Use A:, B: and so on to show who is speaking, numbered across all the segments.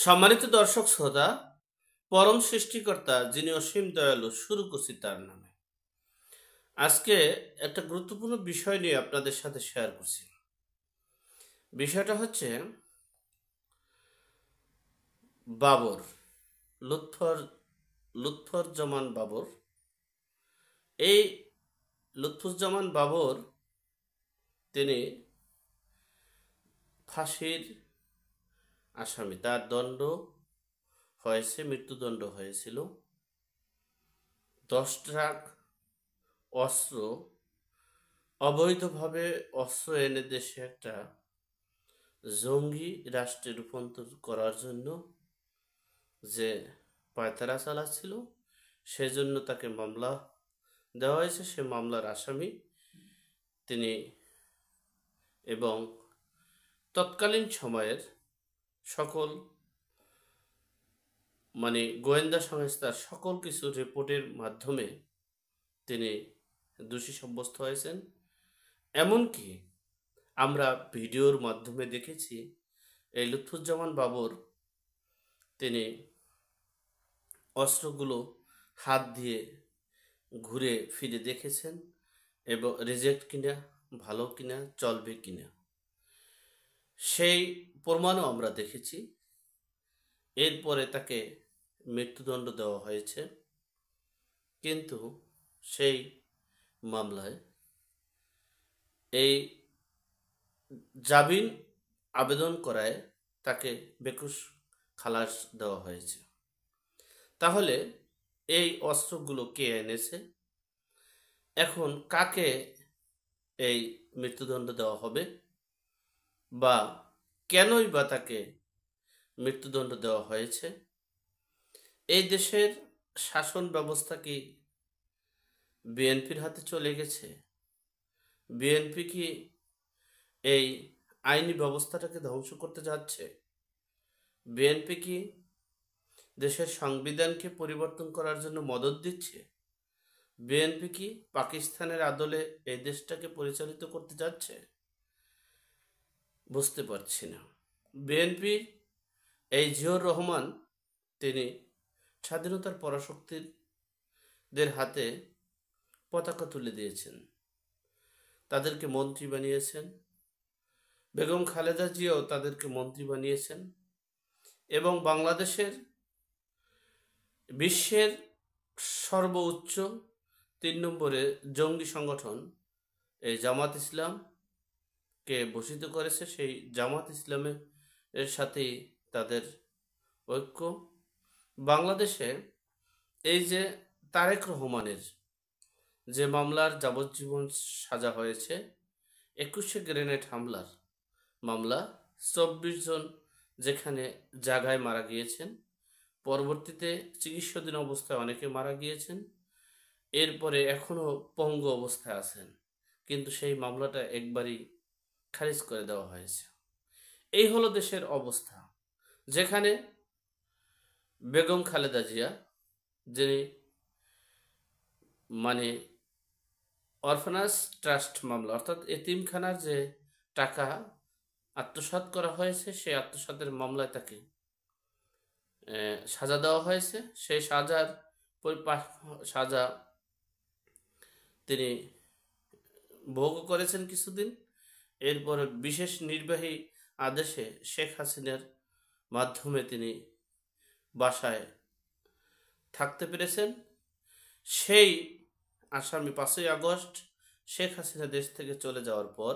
A: সম্মানিত দর্শক শ্রোতা, পরম সৃষ্টিকর্তা যিনি অসীম দয়ালু, শুরু করছি তার নামে। আজকে একটা গুরুত্বপূর্ণ বিষয় নিয়ে আপনাদের সাথে শেয়ার করছি। বিষয়টা হচ্ছে বাবর, লুৎফর লুৎফুজ্জামান বাবর। এই লুৎফুজ্জামান বাবর তিনি ফাঁসির আসামি। তার দণ্ড হয়েছে, মৃত্যুদণ্ড হয়েছিল। 10 ট্রাক অস্ত্র, অবৈধভাবে অস্ত্র এনে দেশে একটা জঙ্গি রাষ্ট্রে রূপান্তর করার জন্য যে পায়তারা চালাচ্ছিল, সেজন্য তাকে মামলা দেওয়া হয়েছে। সে মামলার আসামি তিনি, এবং তৎকালীন সময়ের সকল গোয়েন্দা সংস্থার সকল কিছু রিপোর্টের মাধ্যমে তিনি দোষী সাব্যস্ত হয়েছেন। এমনকি আমরা ভিডিওর মাধ্যমে দেখেছি এই লুৎফুজ্জামান বাবর তিনি অস্ত্রগুলো হাত দিয়ে ঘুরে ফিরে দেখেছেন এবং রিজেক্ট কিনা, ভালো কিনা, চলবে কিনা, সেই প্রমাণও আমরা দেখেছি। এরপরে তাকে মৃত্যুদণ্ড দেওয়া হয়েছে, কিন্তু সেই মামলায় এই জামিন আবেদন করায় তাকে বেকুশ খালাস দেওয়া হয়েছে। তাহলে এই অস্ত্রগুলো কে এনেছে? এখন কাকে এই মৃত্যুদণ্ড দেওয়া হবে, বা কেনই বা তাকে মৃত্যুদণ্ড দেওয়া হয়েছে? এই দেশের শাসন ব্যবস্থা কি বিএনপির হাতে চলে গেছে? বিএনপি কি এই আইনি ব্যবস্থাটাকে ধ্বংস করতে যাচ্ছে? বিএনপি কি দেশের সংবিধানকে পরিবর্তন করার জন্য মদদ দিচ্ছে? বিএনপি কি পাকিস্তানের আদলে এই দেশটাকে পরিচালিত করতে যাচ্ছে? বুঝতে পারছি না। বিএনপি এই জিয়র রহমান তিনি স্বাধীনতার পরাশক্তিদের হাতে পতাকা তুলে দিয়েছেন, তাদেরকে মন্ত্রী বানিয়েছেন। বেগম খালেদা জিয়াও তাদেরকে মন্ত্রী বানিয়েছেন, এবং বাংলাদেশের বিশ্বের সর্বোচ্চ 3 নম্বরে জঙ্গি সংগঠন এই জামাত ইসলামকে ভূষিত করেছে। সেই জামাত ইসলামের সাথেই তাদের ঐক্য। বাংলাদেশে এই যে তারেক রহমানের যে মামলার যাবজ্জীবন সাজা হয়েছে, 21শে গ্রেনেড হামলার মামলা, 24 জন যেখানে জায়গায় মারা গিয়েছেন, পরবর্তীতে চিকিৎসাধীন অবস্থায় অনেকে মারা গিয়েছেন, এরপরে এখনো পঙ্গু অবস্থায় আছেন, কিন্তু সেই মামলাটা একবারই খারিজ করে দেওয়া হয়েছে। এই হলো দেশের অবস্থা, যেখানে বেগম খালেদা জিয়া, যিনি অরফানাজ ট্রাস্ট মামলা, অর্থাৎ এতিমখানার যে টাকা আত্মসাৎ করা হয়েছে, সেই আত্মসাতের মামলায় তাকে সাজা দেওয়া হয়েছে। সেই সাজা তিনি ভোগ করেছেন কিছুদিন। এরপরে বিশেষ নির্বাহী আদেশে শেখ হাসিনার মাধ্যমে তিনি বাসায় থাকতে পেরেছেন। সেই আসামি 5ই আগস্ট শেখ হাসিনা দেশ থেকে চলে যাওয়ার পর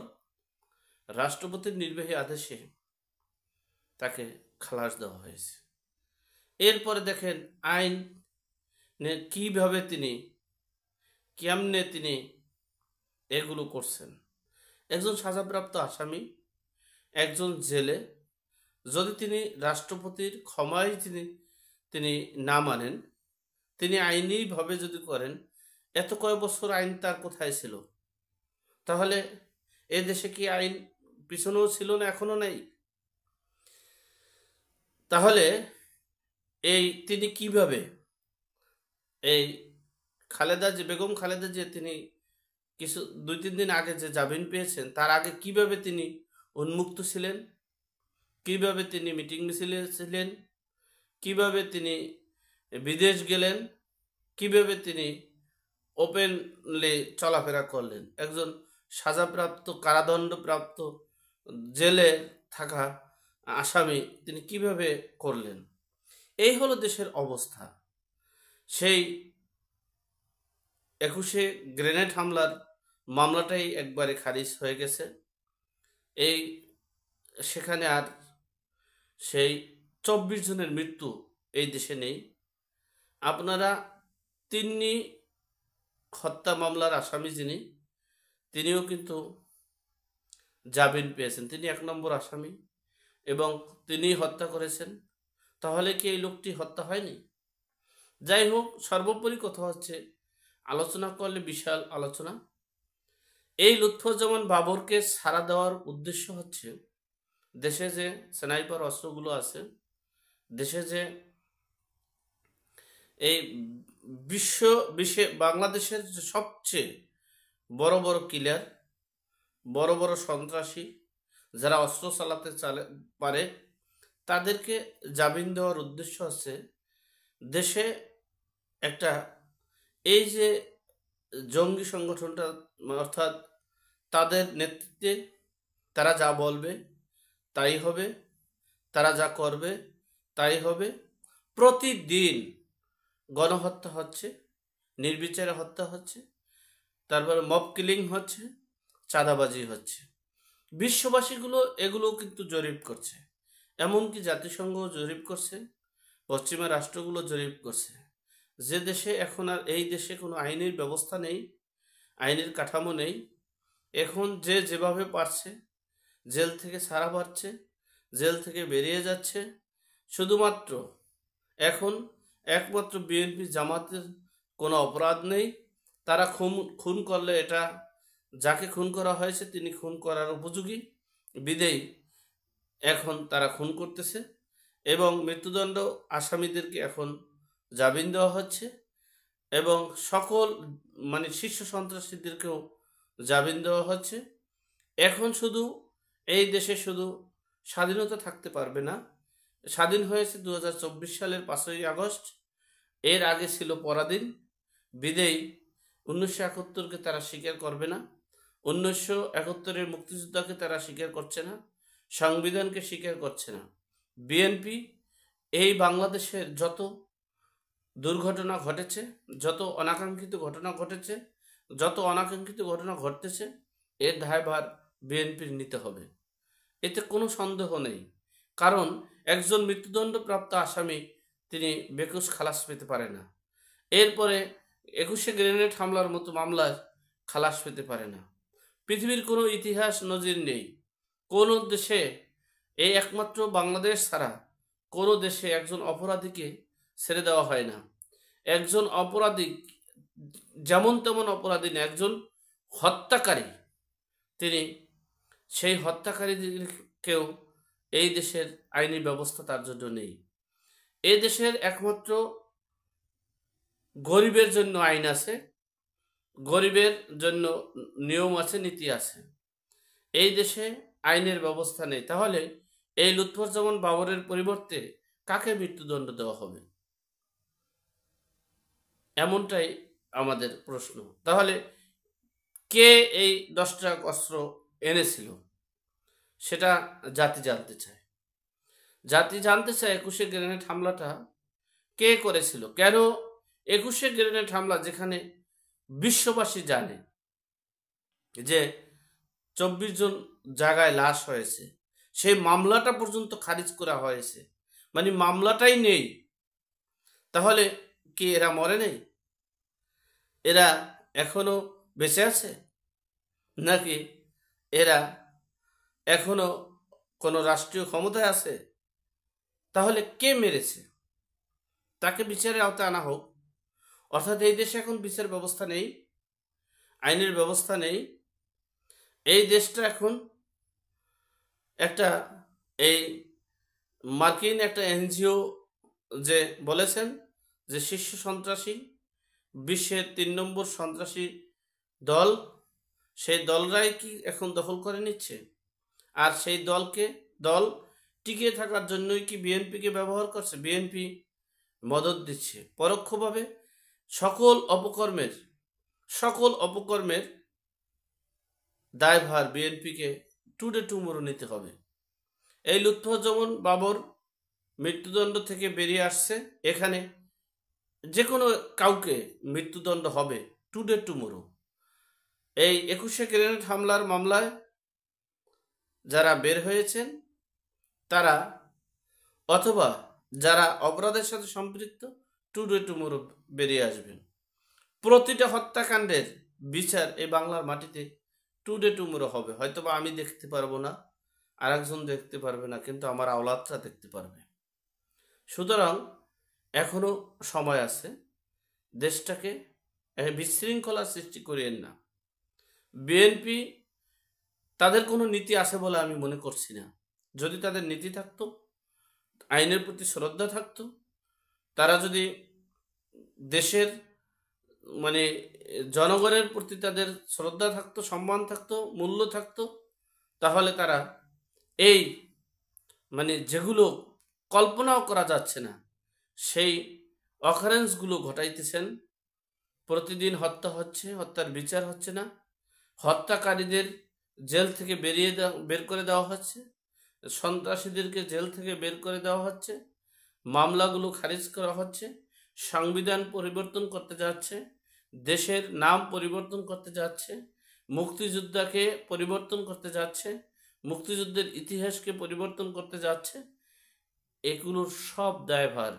A: রাষ্ট্রপতির নির্বাহী আদেশে তাকে খালাস দেওয়া হয়েছে। এরপরে দেখেন আইন কিভাবে কেমনে তিনি এগুলো করছেন। একজন সাজাপ্রাপ্ত আসামি, একজন জেলে, যদি তিনি রাষ্ট্রপতির ক্ষমায় তিনি না মানেন, তিনি আইনিভাবে যদি করেন, এত কয় বছর আইন তার কোথায় ছিল? তাহলে এ দেশে কি আইন পিছনেও ছিল না, এখনো নাই? তাহলে তিনি কিভাবে এই বেগম খালেদা যে তিনি 2-3 দিন আগে যে জামিন পেয়েছেন, তার আগে কিভাবে তিনি উন্মুক্ত ছিলেন, কিভাবে তিনি মিটিং মিছিলে ছিলেন, কিভাবে তিনি বিদেশ গেলেন, কিভাবে তিনি ওপেনলি চলাফেরা করলেন, একজন সাজাপ্রাপ্ত কারাদণ্ডপ্রাপ্ত জেলে থাকা আসামি তিনি কিভাবে করলেন। এই হলো দেশের অবস্থা। সেই 21শে গ্রেনেড হামলার মামলাটাই একবারে খারিজ হয়ে গেছে। সেখানে আর সেই 24 জনের মৃত্যু এই দেশে নেই। আপনারা তিন্নি হত্যা মামলার আসামি যিনি, তিনিও কিন্তু জামিন পেয়েছেন। তিনি 1 নম্বর আসামি এবং তিনি হত্যা করেছেন। তাহলে কি এই লোকটি হত্যা হয়নি? যাই হোক, সর্বোপরি কথা হচ্ছে, আলোচনা করলে বিশাল আলোচনা। এই লুৎফুজ্জামান বাবরকে ছাড়া দেওয়ার উদ্দেশ্য হচ্ছে, দেশে যে স্নাইপার অস্ত্রগুলো আছে, দেশে যে এই বিশ্বে বাংলাদেশের যে সবচেয়ে বড় বড় কিলার, বড় বড় সন্ত্রাসী যারা অস্ত্র চালাতে পারে, তাদেরকে জামিন দেওয়ার উদ্দেশ্য হচ্ছে দেশে একটা এই যে জঙ্গি সংগঠনটা, অর্থাৎ তাদের নেতৃত্বে তারা যা বলবে তাই হবে, তারা যা করবে তাই হবে। প্রতিদিন গণহত্যা হচ্ছে, নির্বিচারে হত্যা হচ্ছে, তারপরে মব কিলিং হচ্ছে, চাঁদাবাজি হচ্ছে। বিশ্ববাসীগুলো এগুলো কিন্তু জরিপ করছে, এমনকি জাতিসংঘ জরিপ করছে, পশ্চিমা রাষ্ট্রগুলো জরিপ করছে যে দেশে এখন আর এই দেশে কোনো আইনের ব্যবস্থা নেই, আইনের কাঠামো নেই। এখন যে যেভাবে পারছে জেল থেকে ছাড়া পাচ্ছে, জেল থেকে বেরিয়ে যাচ্ছে। শুধুমাত্র এখন একমাত্র বিএনপি জামাতের কোনো অপরাধ নেই। তারা খুন করলে এটা যাকে খুন করা হয়েছে তিনি খুন করার উপযোগী বিদেয়ী এখন তারা খুন করতেছে, এবং মৃত্যুদণ্ড আসামিদেরকে এখন জামিন দেওয়া হচ্ছে, এবং সকল শীর্ষ সন্ত্রাসীদেরকেও জামিন দেওয়া হচ্ছে। এখন শুধু এই দেশে শুধু স্বাধীনতা থাকতে পারবে না। স্বাধীন হয়েছে 2024 সালের 5ই আগস্ট, এর আগে ছিল পরাধীন বিদেয়ী। 1971কে তারা স্বীকার করবে না, 1971-এর মুক্তিযোদ্ধাকে তারা স্বীকার করছে না, সংবিধানকে স্বীকার করছে না। বিএনপি এই বাংলাদেশের যত দুর্ঘটনা ঘটেছে, যত অনাকাঙ্ক্ষিত ঘটনা ঘটেছে, যত অনাকাঙ্ক্ষিত ঘটনা ঘটতেছে, এর দায়ভার বিএনপির নিতে হবে, এতে কোনো সন্দেহ নেই। কারণ একজন মৃত্যুদণ্ডপ্রাপ্ত আসামি তিনি বেকুস খালাস পেতে পারে না, এরপরে 21শে গ্রেনেড হামলার মতো মামলায় খালাস পেতে পারে না। পৃথিবীর কোনো ইতিহাস নজির নেই, কোনো দেশে, এই একমাত্র বাংলাদেশ ছাড়া কোনো দেশে একজন অপরাধীকে ছেড়ে দেওয়া হয় না। একজন অপরাধী যেমন তেমন অপরাধী না, একজন হত্যাকারী, তিনি সেই হত্যাকারীদেরকেও এই দেশের আইনি ব্যবস্থা তার জন্য নেই। এই দেশের একমাত্র গরিবের জন্য আইন আছে, গরিবের জন্য নিয়ম আছে, নীতি আছে। এই দেশে আইনের ব্যবস্থা নেই। তাহলে এই লুৎফুজ্জামান বাবরের পরিবর্তে কাকে মৃত্যুদণ্ড দেওয়া হবে? এমনটাই আমাদের প্রশ্ন। তাহলে কে এই 10 ট্রাক অস্ত্র এনেছিল সেটা জাতি জানতে চায়। জাতি জানতে চায় 21শে গ্রেনেড হামলাটা কে করেছিল, কেন 21শে গ্রেনেড হামলা, যেখানে বিশ্ববাসী জানে যে 24 জন জায়গায় লাশ হয়েছে, সেই মামলাটা পর্যন্ত খারিজ করা হয়েছে, মামলাটাই নেই। তাহলে কি এরা মরে নেই? এরা এখনো বেঁচে আছে, নাকি এরা এখনো কোনো রাষ্ট্রীয় ক্ষমতায় আছে? তাহলে কে মেরেছে তাকে বিচারের আওতায় আনা হোক। অর্থাৎ এই দেশে এখন বিচার ব্যবস্থা নেই, আইনের ব্যবস্থা নেই। এই দেশটা এখন একটা এই মার্কিন একটা এনজিও যে বলেছেন যে শীর্ষ সন্ত্রাসী, বিশ্বের 3 নম্বর সন্ত্রাসী দল, সেই দলরাই কি এখন দখল করে নিচ্ছে। আর সেই দল টিকে থাকার জন্যই কি বিএনপিকে ব্যবহার করছে? বিএনপি মদত দিচ্ছে পরোক্ষভাবে। সকল অপকর্মের দায়ভার বিএনপিকে টুডে টুমোরো নিতে হবে। এই লুৎফুজ্জামান বাবর মৃত্যুদণ্ড থেকে বেরিয়ে আসছে, এখানে যে কোনো কাউকে মৃত্যুদণ্ড হবে টুডে টুমোরো। এই 21শে গ্রেনেড হামলার মামলায় যারা বের হয়েছেন তারা, অথবা যারা অপরাধের সাথে সম্পৃক্ত, টুডে টুমোরো বেরিয়ে আসবেন। প্রতিটা হত্যাকাণ্ডের বিচার এই বাংলার মাটিতে টুডে টুমোরো হবে। হয়তোবা আমি দেখতে পারবো না, আরেকজন দেখতে পারবে না, কিন্তু আমার আওলাদরা দেখতে পারবে। সুতরাং এখনো সময় আছে, দেশটাকে বিশৃঙ্খলা সৃষ্টি করিয়েন না। বিএনপি তাদের কোনো নীতি আছে বলে আমি মনে করছি না। যদি তাদের নীতি থাকতো, আইনের প্রতি শ্রদ্ধা থাকতো, তারা যদি দেশের মানে জনগণের প্রতি তাদের শ্রদ্ধা থাকতো, সম্মান থাকতো, মূল্য থাকতো, তাহলে তারা এই যেগুলো কল্পনাও করা যাচ্ছে না সেই অকারেন্সগুলো ঘটাইতেছেন। প্রতিদিন হত্যা হচ্ছে, হত্যার বিচার হচ্ছে না, হত্যাকারীদের জেল থেকে বের করে দেওয়া হচ্ছে, সন্ত্রাসীদেরকে জেল থেকে বের করে দেওয়া হচ্ছে, মামলাগুলো খারিজ করা হচ্ছে, সংবিধান পরিবর্তন করতে যাচ্ছে, দেশের নাম পরিবর্তন করতে যাচ্ছে, মুক্তিযোদ্ধাকে পরিবর্তন করতে যাচ্ছে, মুক্তিযুদ্ধের ইতিহাসকে পরিবর্তন করতে যাচ্ছে। এগুলোর সব দায়ভার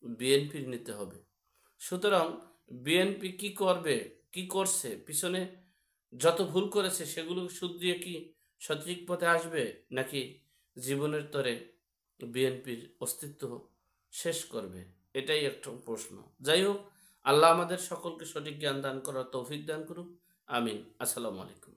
A: বিএনপির নিতে হবে। সুতরাং বিএনপি কি করবে, কি করছে, পিছনে যত ভুল করেছে সেগুলো শুধরিয়ে কি সঠিক পথে আসবে, নাকি জীবনের তরে বিএনপির অস্তিত্ব শেষ করবে? এটাই একটা প্রশ্ন। যাই হোক, আল্লাহ আমাদের সকলকে সঠিক জ্ঞান দান করার তৌফিক দান করুক। আমিন। আসসালামু আলাইকুম।